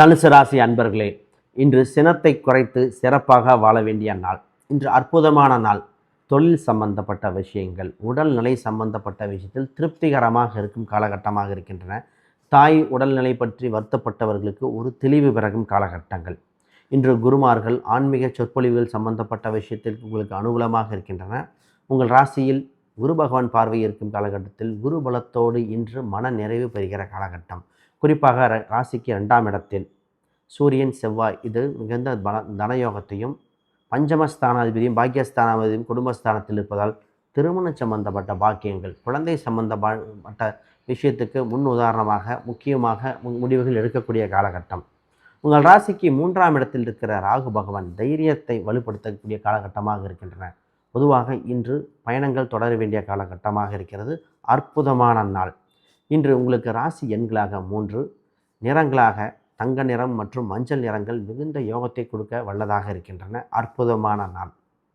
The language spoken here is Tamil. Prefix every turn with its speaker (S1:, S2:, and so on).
S1: தனுசு ராசி அன்பர்களே, இன்று சினத்தை குறைத்து சிறப்பாக வாழ வேண்டிய நாள். இன்று அற்புதமான நாள். தொழில் சம்பந்தப்பட்ட விஷயங்கள், உடல்நிலை சம்பந்தப்பட்ட விஷயத்தில் திருப்திகரமாக இருக்கும் காலகட்டமாக இருக்கின்றன. தாய் உடல்நிலை பற்றி வருத்தப்பட்டவர்களுக்கு ஒரு தெளிவு பிறகும் காலகட்டங்கள். இன்று குருமார்கள் ஆன்மீக சொற்பொழிவுகள் சம்பந்தப்பட்ட விஷயத்தில் உங்களுக்கு அனுகூலமாக இருக்கின்றன. உங்கள் ராசியில் குரு பகவான் பார்வை இருக்கும் காலகட்டத்தில் குரு பலத்தோடு இன்று மன நிறைவு பெறுகிற காலகட்டம். குறிப்பாக ராசிக்கு 2ஆம் இடத்தில் சூரியன் செவ்வாய் இது மிகுந்த தனயோகத்தையும், பஞ்சமஸ்தானாதிபதியும் பாக்கியஸ்தானாதிபதியும் குடும்பஸ்தானத்தில் இருப்பதால் திருமணம் சம்பந்தப்பட்ட பாக்கியங்கள், குழந்தை சம்பந்தப்பட்ட விஷயத்துக்கு முன் உதாரணமாக முக்கியமாக முடிவுகள் எடுக்கக்கூடிய காலகட்டம். உங்கள் ராசிக்கு 3ஆம் இடத்தில் இருக்கிற ராகு பகவான் தைரியத்தை வலுப்படுத்தக்கூடிய காலகட்டமாக இருக்கின்றன. பொதுவாக இன்று பயணங்கள் தொடர வேண்டிய காலகட்டமாக இருக்கிறது. அற்புதமான நாள். இன்று உங்களுக்கு ராசி எண்களாக 3, நிறங்களாக தங்க நிறம் மற்றும் மஞ்சள் நிறங்கள் மிகுந்த யோகத்தை கொடுக்க வல்லதாக இருக்கின்றன. அற்புதமான நாள்.